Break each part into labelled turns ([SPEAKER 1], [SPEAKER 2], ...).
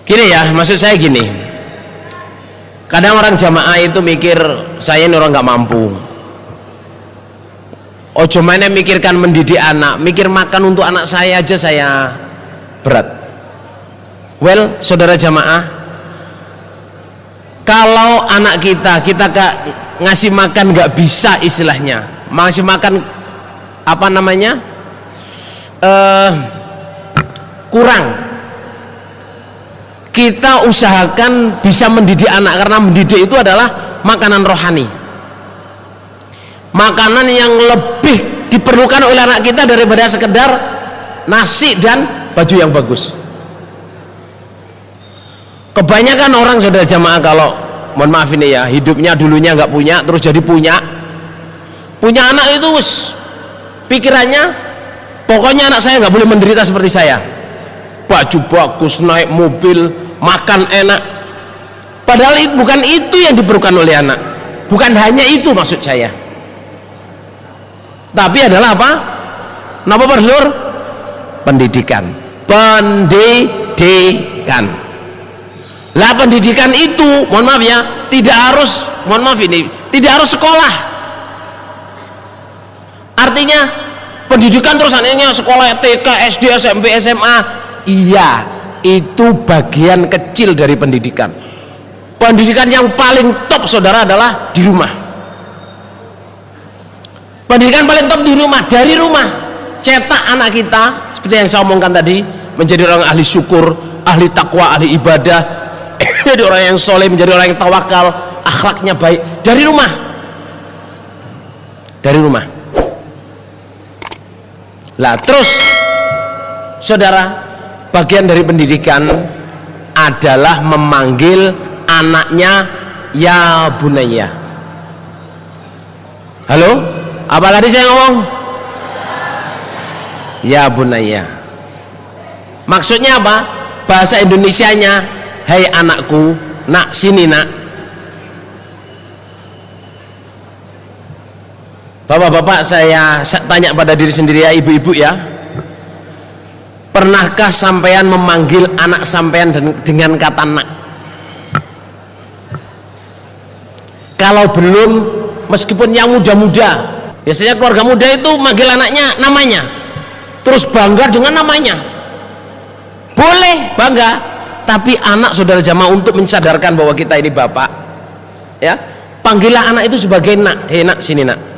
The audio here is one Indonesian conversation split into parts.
[SPEAKER 1] Gini ya, maksud saya gini, kadang orang jamaah itu mikir saya ini orang nggak mampu. Ojo mainnya mikirkan mendidik anak, mikir makan untuk anak saya aja saya berat. Well, saudara jamaah, kalau anak kita ngasih makan nggak bisa, istilahnya ngasih makan apa namanya kurang, kita usahakan bisa mendidik anak, karena mendidik itu adalah makanan rohani, makanan yang lebih diperlukan oleh anak kita daripada sekedar nasi dan baju yang bagus. Kebanyakan orang, saudara jamaah, kalau mohon maaf ini ya, hidupnya dulunya nggak punya terus jadi punya anak itu pikirannya pokoknya anak saya nggak boleh menderita seperti saya, baju bagus, naik mobil, makan enak. Padahal bukan itu yang diperlukan oleh anak, bukan hanya itu maksud saya, tapi adalah apa? Napa Lur? Pendidikan. Lah pendidikan itu, mohon maaf ya, tidak harus, mohon maaf ini, tidak harus sekolah. Artinya pendidikan terus anehnya sekolah TK, SD, SMP, SMA. Iya, itu bagian kecil dari pendidikan. Pendidikan yang paling top, saudara, adalah di rumah. Pendidikan paling top di rumah, dari rumah. Cetak anak kita, seperti yang saya omongkan tadi, menjadi orang ahli syukur, ahli takwa, ahli ibadah, jadi orang yang soleh, menjadi orang yang tawakal, akhlaknya baik, dari rumah. Lah terus, saudara, bagian dari pendidikan adalah memanggil anaknya ya bunayya. Halo, apa tadi saya ngomong? Ya bunayya. Maksudnya apa? Bahasa Indonesianya, hei anakku, nak sini nak. Bapak-bapak, saya tanya pada diri sendiri ya, ibu-ibu ya, pernahkah sampean memanggil anak sampean dengan kata nak? Kalau belum, meskipun yang muda-muda, biasanya keluarga muda itu manggil anaknya namanya, terus bangga dengan namanya. Boleh bangga, tapi anak, saudara jamaah, untuk mensadarkan bahwa kita ini bapak ya, panggillah anak itu sebagai nak. Hei nak, sini nak.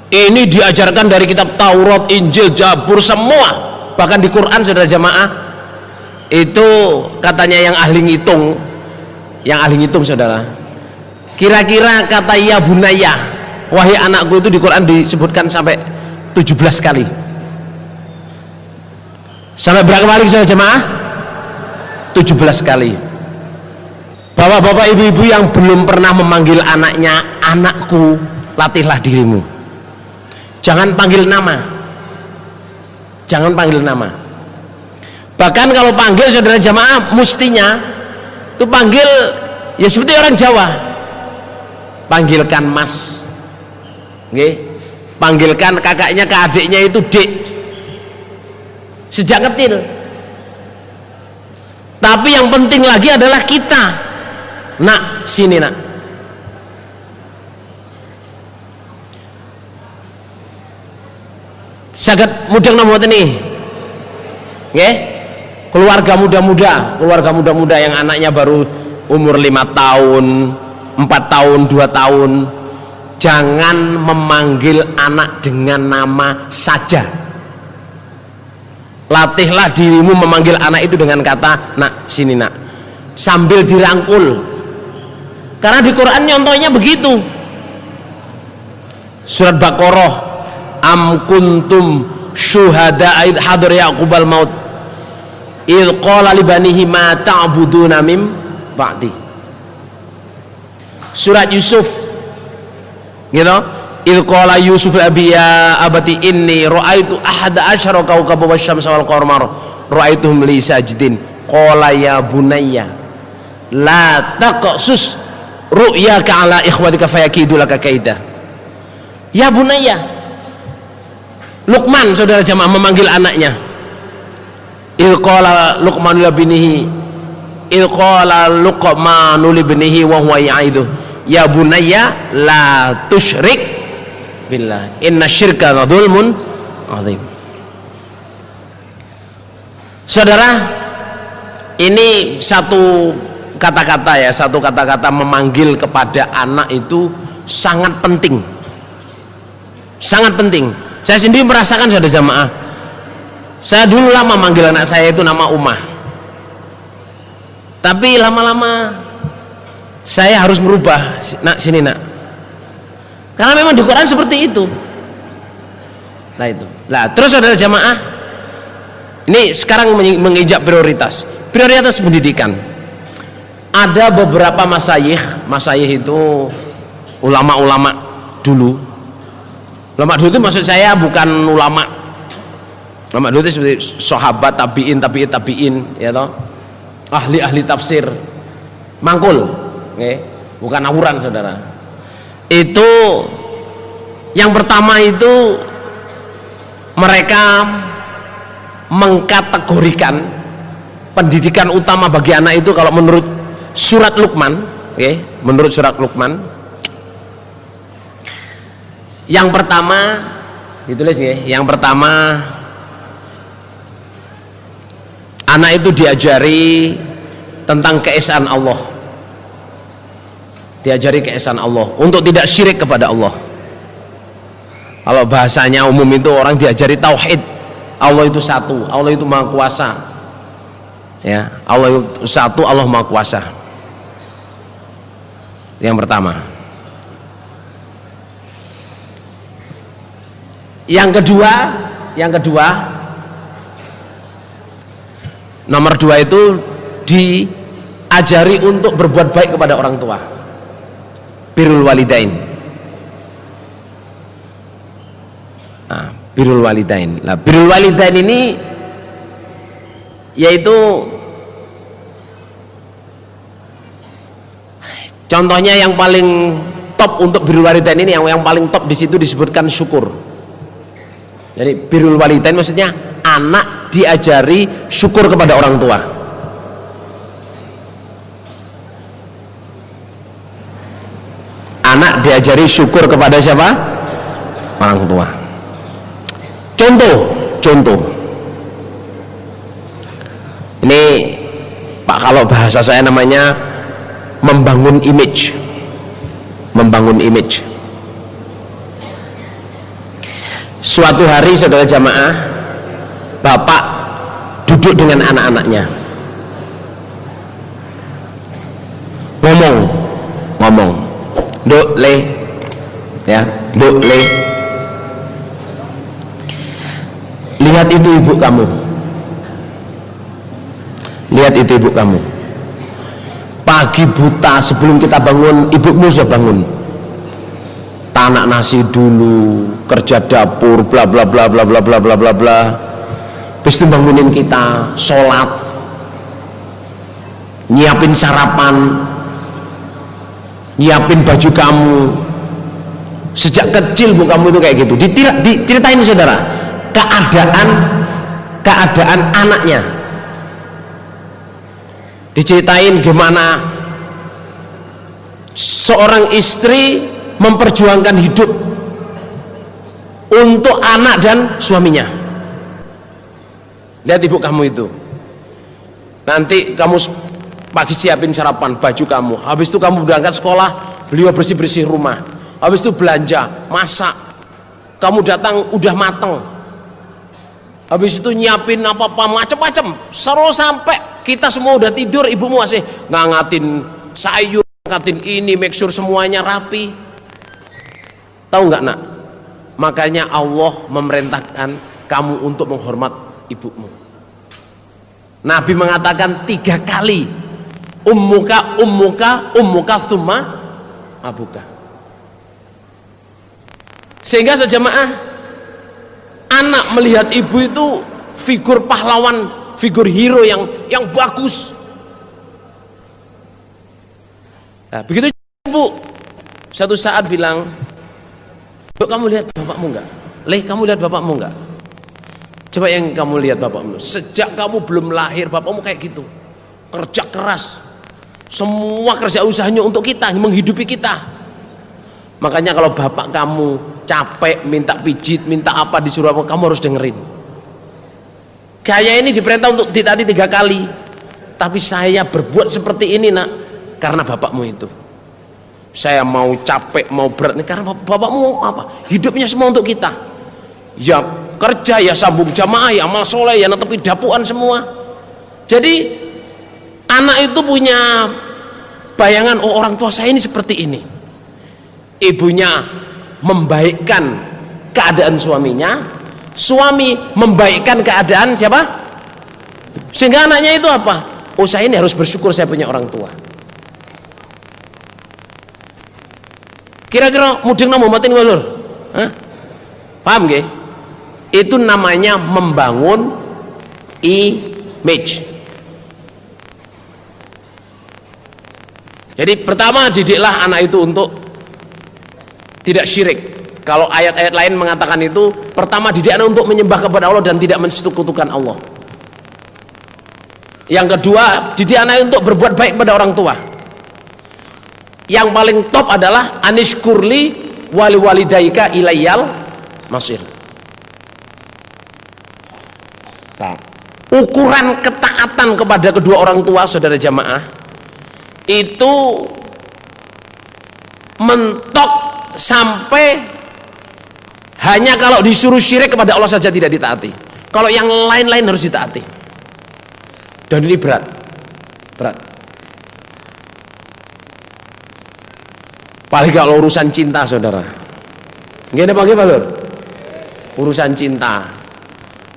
[SPEAKER 1] Ini diajarkan dari kitab Taurat, Injil, Zabur, semua, bahkan di Quran, saudara jamaah. Itu katanya yang ahli ngitung, saudara, kira-kira kata ya bunayya, wahai anakku, itu di Quran disebutkan sampai 17 kali. Sampai berapa kali, saudara jamaah? 17 kali. Bapak-bapak, ibu-ibu yang belum pernah memanggil anaknya anakku, latihlah dirimu. Jangan panggil nama. Bahkan kalau panggil, saudara jamaah, mestinya itu panggil ya seperti orang Jawa. Panggilkan mas, panggilkan kakaknya ke adiknya itu dek, sejak kecil. Tapi yang penting lagi adalah kita, nak sini nak. Sangat mudah nomor ini, keluarga muda yang anaknya baru umur 5 tahun, 4 tahun, 2 tahun, jangan memanggil anak dengan nama saja. Latihlah dirimu memanggil anak itu dengan kata nak sini nak, sambil dirangkul, karena di Quran nyontohnya begitu. Surat Baqarah, am kuntum syuhada id hadar yaqubal maut id qala li banihi ma ta'buduna mim ba'di. Surat Yusuf, gitu, id qala Yusuf abi ya abati inni ra'aitu ahada asyara kawkaba wasyamsa wal qamara ra'aituhum li sajidin qala ya bunayya la taqsus ru'yaka ala ikhwatika fayakidu laka kaida. Ya bunayya, Luqman, saudara jamaah, memanggil anaknya. Il qala Luqman li binihi qala Luqmanu libnihi wa huwa ya'iduh ya bunayya la tusyrik billah inna syirka dzulmun adzim. Saudara, ini satu kata-kata ya, satu kata-kata memanggil kepada anak itu sangat penting. Sangat penting. Saya sendiri merasakan, saudara jamaah. Saya dulu lama manggil anak saya itu nama Umah. Tapi lama-lama saya harus merubah. Nak, sini nak. Karena memang di Quran seperti itu. Nah itu. Nah, terus saudara jamaah, ini sekarang menginjak prioritas. Prioritas pendidikan. Ada beberapa masyayikh itu ulama-ulama dulu. Ulama dulu itu maksud saya bukan ulama. Ulama dulu itu seperti sahabat, tabiin, ya toh. Ahli tafsir. Mangkul, okay? Bukan awuran, saudara. Itu yang pertama itu mereka mengkategorikan pendidikan utama bagi anak itu kalau menurut surat Luqman, okay? Menurut surat Luqman, yang pertama ditulis ya, yang pertama anak itu diajari tentang keesaan Allah, diajari keesaan Allah untuk tidak syirik kepada Allah. Kalau bahasanya umum itu orang diajari tauhid, Allah itu satu, Allah itu maha kuasa, ya, Allah itu satu, Allah maha kuasa. Yang pertama. Yang kedua, nomor 2 itu diajari untuk berbuat baik kepada orang tua, birrul walidain. Nah, birrul walidain. Nah, birrul walidain ini yaitu contohnya yang paling top untuk birrul walidain ini, yang paling top di situ disebutkan syukur. Jadi birrul walidain maksudnya anak diajari syukur kepada orang tua. Anak diajari syukur kepada siapa? Orang tua. Contoh. Ini Pak, kalau bahasa saya namanya membangun image. Suatu hari saudara jamaah, bapak duduk dengan anak-anaknya, ngomong, Duk le, ya, Duk le, lihat itu ibu kamu, pagi buta sebelum kita bangun ibumu sudah bangun, tanak nasi dulu, kerja dapur, bla bla bla bla bla bla bla bla bla. Terus itu bangunin kita, sholat, nyiapin sarapan, nyiapin baju kamu. Sejak kecil bu kamu itu kayak gitu. Diceritain saudara, keadaan anaknya. Diceritain gimana seorang istri memperjuangkan hidup untuk anak dan suaminya. Lihat ibu kamu itu, nanti kamu pagi siapin sarapan, baju kamu, habis itu kamu berangkat sekolah, beliau bersih-bersih rumah, habis itu belanja, masak, kamu datang udah mateng, habis itu nyiapin apa-apa macam-macam, seru sampai kita semua udah tidur, ibumu masih ngangatin sayur, ngangatin ini, make sure semuanya rapi. Tahu nggak nak? Makanya Allah memerintahkan kamu untuk menghormat ibumu. Nabi mengatakan 3 kali, ummuka thumma abuka. Sehingga sejamaah, anak melihat ibu itu figur pahlawan, figur hero yang bagus. Nah, begitu ibu satu saat bilang, kamu lihat bapakmu enggak? Kamu lihat bapakmu enggak? Coba yang kamu lihat bapakmu. Sejak kamu belum lahir, bapakmu kayak gitu. kerja keras, semua kerja usahanya untuk kita, menghidupi kita. Makanya kalau bapak kamu capek minta pijit, minta apa, disuruh apa, kamu harus dengerin. Kayak ini diperintah untuk ditaati 3 kali, tapi saya berbuat seperti ini nak karena bapakmu itu. Saya mau capek, mau berat, karena bapakmu apa? Hidupnya semua untuk kita. Ya kerja, ya sambung jamaah, ya amal soleh, ya netepi dapuan semua. Jadi anak itu punya bayangan, oh orang tua saya ini seperti ini. Ibunya membaikkan keadaan suaminya, suami membaikkan keadaan siapa? Sehingga anaknya itu apa? Oh saya ini harus bersyukur saya punya orang tua. Kira-kira mudeng nama matin walur? Paham gak? Itu namanya membangun image. Jadi pertama didiklah anak itu untuk tidak syirik. Kalau ayat-ayat lain mengatakan itu, pertama didik anak untuk menyembah kepada Allah dan tidak mensekutukan Allah. Yang kedua, didik anak untuk berbuat baik kepada orang tua. Yang paling top adalah anishkurli wali walidaika ilayyal masir. Nah, ukuran ketaatan kepada kedua orang tua, saudara jamaah, itu mentok sampai hanya kalau disuruh syirik kepada Allah saja tidak ditaati. Kalau yang lain-lain harus ditaati. Dan ini berat. Paling kalau urusan cinta, saudara. Gimana Pak Lur? Urusan cinta.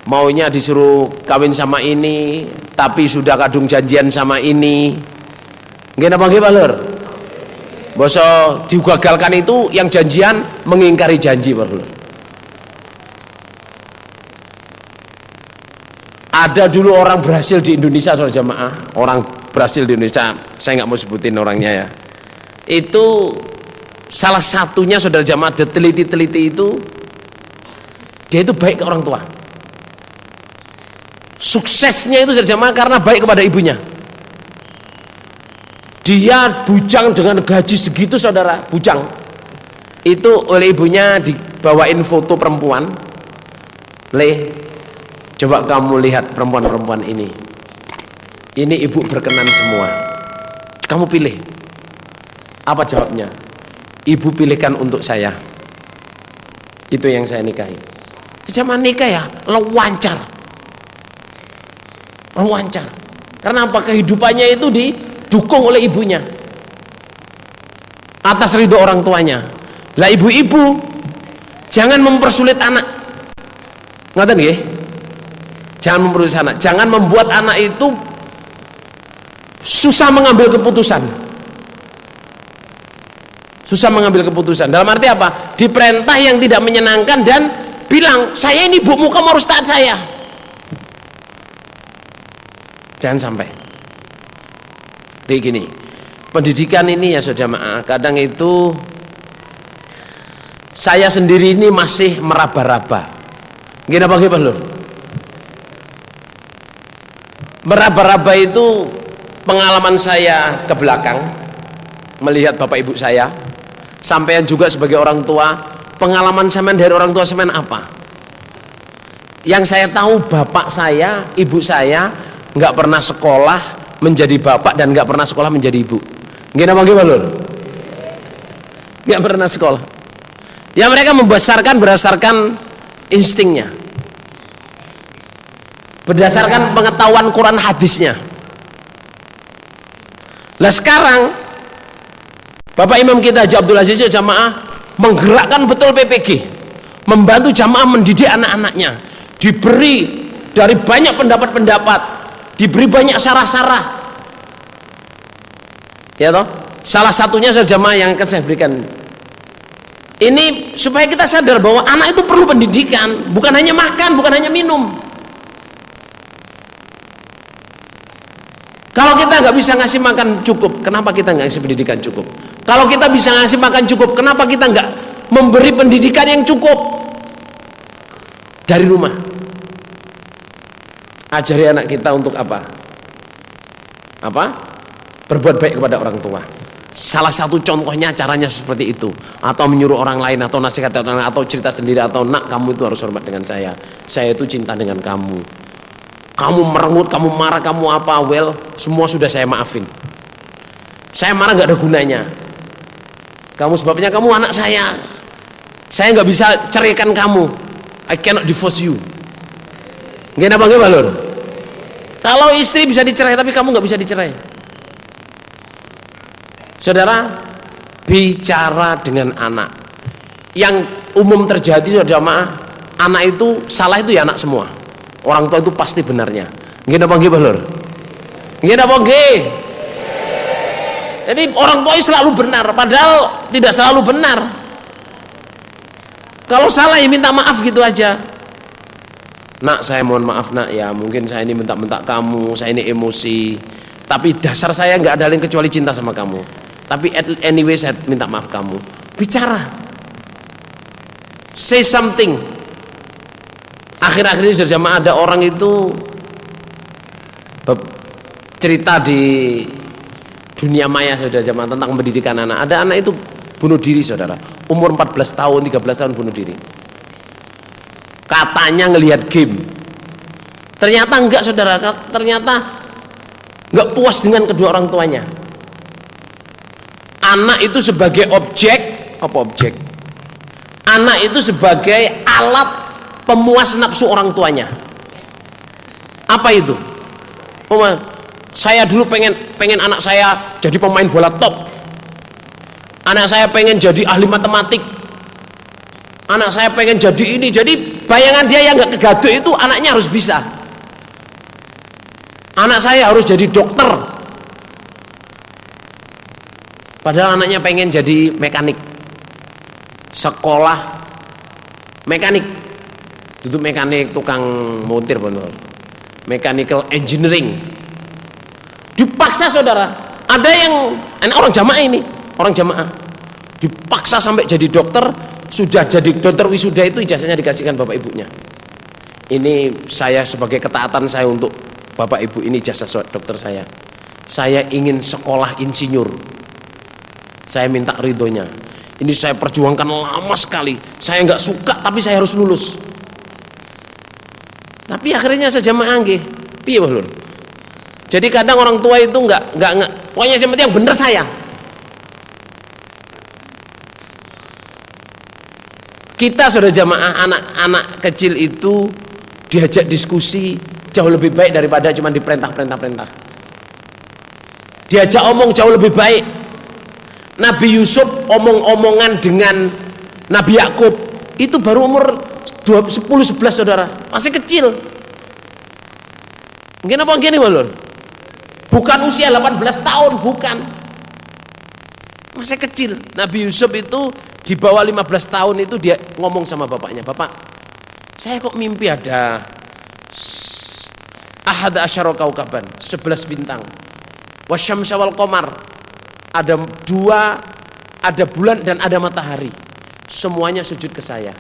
[SPEAKER 1] Maunya disuruh kawin sama ini, tapi sudah kadung janjian sama ini. Gimana Pak Lur? Boso digagalkan itu yang janjian mengingkari janji, Pak Lur. Ada dulu orang berhasil di Indonesia, saudara jamaah, orang berhasil di Indonesia, saya nggak mau sebutin orangnya ya. Itu salah satunya, saudara jamaah, teliti itu dia itu baik ke orang tua. Suksesnya itu, saudara jamaah, karena baik kepada ibunya. Dia bujang dengan gaji segitu, saudara, bujang. Itu oleh ibunya dibawain foto perempuan. Coba kamu lihat perempuan-perempuan ini. Ini ibu berkenan semua. Kamu pilih. Apa jawabnya? Ibu pilihkan untuk saya. Itu yang saya nikahi. Zaman nikah ya, lewancar. Karena apa? Kehidupannya itu didukung oleh ibunya. Atas ridho orang tuanya. Lah ibu-ibu jangan mempersulit anak. Ngoten nggih? Jangan mempersulit anak. Jangan membuat anak itu susah mengambil keputusan. Dalam arti apa? Diperintah yang tidak menyenangkan dan bilang, saya ini ibumu, kamu harus taat saya. Jangan sampai. Kayak gini. Pendidikan ini ya saudara, kadang itu saya sendiri ini masih meraba-raba. Gini apa Lur? Meraba-raba itu pengalaman saya ke belakang, melihat bapak ibu saya, sampean juga sebagai orang tua, pengalaman sampean dari orang tua sampean apa? Yang saya tahu, bapak saya, ibu saya nggak pernah sekolah menjadi bapak dan nggak pernah sekolah menjadi ibu. Gimana Lur? Nggak pernah sekolah. Ya mereka membesarkan berdasarkan instingnya, berdasarkan pengetahuan Quran hadisnya. Lah sekarang Bapak Imam kita Haji Abdul Aziz jamaah menggerakkan betul PPG, membantu jamaah mendidik anak-anaknya, diberi dari banyak pendapat-pendapat, diberi banyak sarah-sarah, ya toh. Salah satunya jamaah yang akan saya berikan ini supaya kita sadar bahwa anak itu perlu pendidikan, bukan hanya makan, bukan hanya minum. Kalau kita nggak bisa ngasih makan cukup, kenapa kita nggak ngasih pendidikan cukup? Kalau kita bisa ngasih makan cukup, kenapa kita nggak memberi pendidikan yang cukup dari rumah? Ajari anak kita untuk apa? berbuat baik kepada orang tua. Salah satu contohnya caranya seperti itu, atau menyuruh orang lain, atau nasihat orang lain, atau cerita sendiri, atau nak kamu itu harus hormat dengan saya itu cinta dengan kamu. Kamu merengut, kamu marah, kamu apa, well, semua sudah saya maafin. Saya marah nggak ada gunanya. Kamu sebabnya kamu anak saya nggak bisa ceraikan kamu. I cannot divorce you. Gak apa lor. Kalau istri bisa dicerai tapi kamu nggak bisa dicerai. Saudara, bicara dengan anak. Yang umum terjadi jamaah, anak itu salah itu ya anak semua. Orang tua itu pasti benarnya. Gak apa lor. Gak apa. Jadi orang tua selalu benar, padahal tidak selalu benar. Kalau salah ya minta maaf gitu aja. Nak, saya mohon maaf nak ya, mungkin saya ini mentak-mentak kamu, saya ini emosi. Tapi dasar saya nggak ada lain kecuali cinta sama kamu. Tapi anyway saya minta maaf kamu. Bicara, say something. Akhir-akhir ini sudah jamaah ada orang itu cerita di dunia maya saudara jamaah tentang pendidikan anak. Ada anak itu bunuh diri saudara, umur 14 tahun 13 tahun bunuh diri, katanya ngelihat game. Ternyata enggak saudara, ternyata enggak puas dengan kedua orang tuanya. Anak itu sebagai objek, anak itu sebagai alat pemuas nafsu orang tuanya. Apa itu? Saya dulu pengen anak saya jadi pemain bola top. Anak saya pengen jadi ahli matematik. Anak saya pengen jadi ini. Jadi bayangan dia yang gak kegaduh itu anaknya harus bisa. Anak saya harus jadi dokter. Padahal anaknya pengen jadi mekanik. Sekolah mekanik. Duduk mekanik, tukang montir bener. Mechanical engineering. Dipaksa saudara. Ada yang orang jamaah ini. Orang jamaah dipaksa sampai jadi dokter. Sudah jadi dokter wisuda itu ijazahnya dikasihkan bapak ibunya. Ini saya sebagai ketaatan saya untuk bapak ibu, ini ijazah dokter saya. Saya ingin sekolah insinyur. Saya minta ridhonya. Ini saya perjuangkan lama sekali. Saya nggak suka tapi saya harus lulus. Tapi akhirnya saya jamaah nggih. Piye lur? Jadi kadang orang tua itu nggak pokoknya yang bener saya. Kita sudah jamaah, anak-anak kecil itu diajak diskusi jauh lebih baik daripada cuma diperintah. Diajak omong jauh lebih baik. Nabi Yusuf omong-omongan dengan Nabi Yakub itu baru umur 10-11 saudara, masih kecil. Mungkin apa gini lur? Bukan usia 18 tahun, bukan. Masih kecil. Nabi Yusuf itu di bawah 15 tahun itu dia ngomong sama bapaknya, "Bapak, saya kok mimpi ada ahada asyara kaukaban, 11 bintang. Wasyamsa wal qamar, ada bulan dan ada matahari. Semuanya sujud ke saya."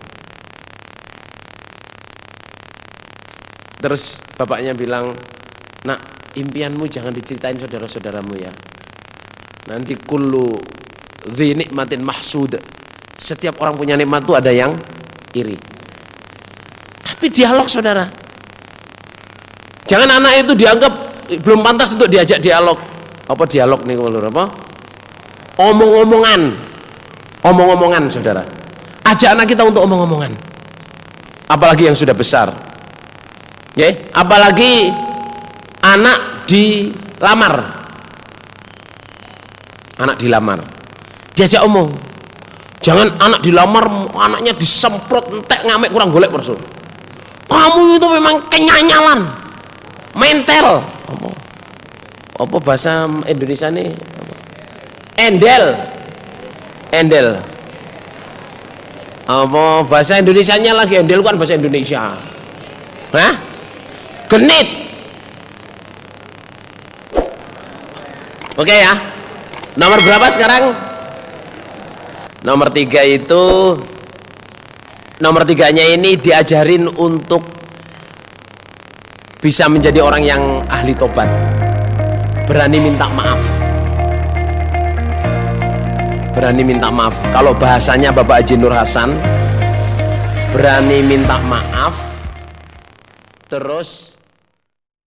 [SPEAKER 1] Terus bapaknya bilang, "Nak, impianmu jangan diceritain saudara-saudaramu ya. Nanti kullu dzi nikmatin mahsud." Setiap orang punya nikmat itu ada yang iri. Tapi dialog saudara. Jangan anak itu dianggap belum pantas untuk diajak dialog. Apa dialog nih lur apa? Omong-omongan saudara. Ajak anak kita untuk omong-omongan. Apalagi yang sudah besar. Ya, apalagi anak dilamar. Anak dilamar. Diajak omong. Jangan anak dilamar, anaknya disemprot, entek, ngamek, kurang golek Rasul. Kamu itu memang kenyanyalan, mental. Apa bahasa Indonesia nih? Endel. Apa bahasa Indonesianya lagi? Endel kan bahasa Indonesia. Hah? Genit. Oke ya. Nomor berapa sekarang? Nomor 3 itu, nomor 3-nya ini diajarin untuk bisa menjadi orang yang ahli tobat. berani minta maaf. Berani minta maaf. Kalau bahasanya Bapak Haji Nur Hasan, berani minta maaf terus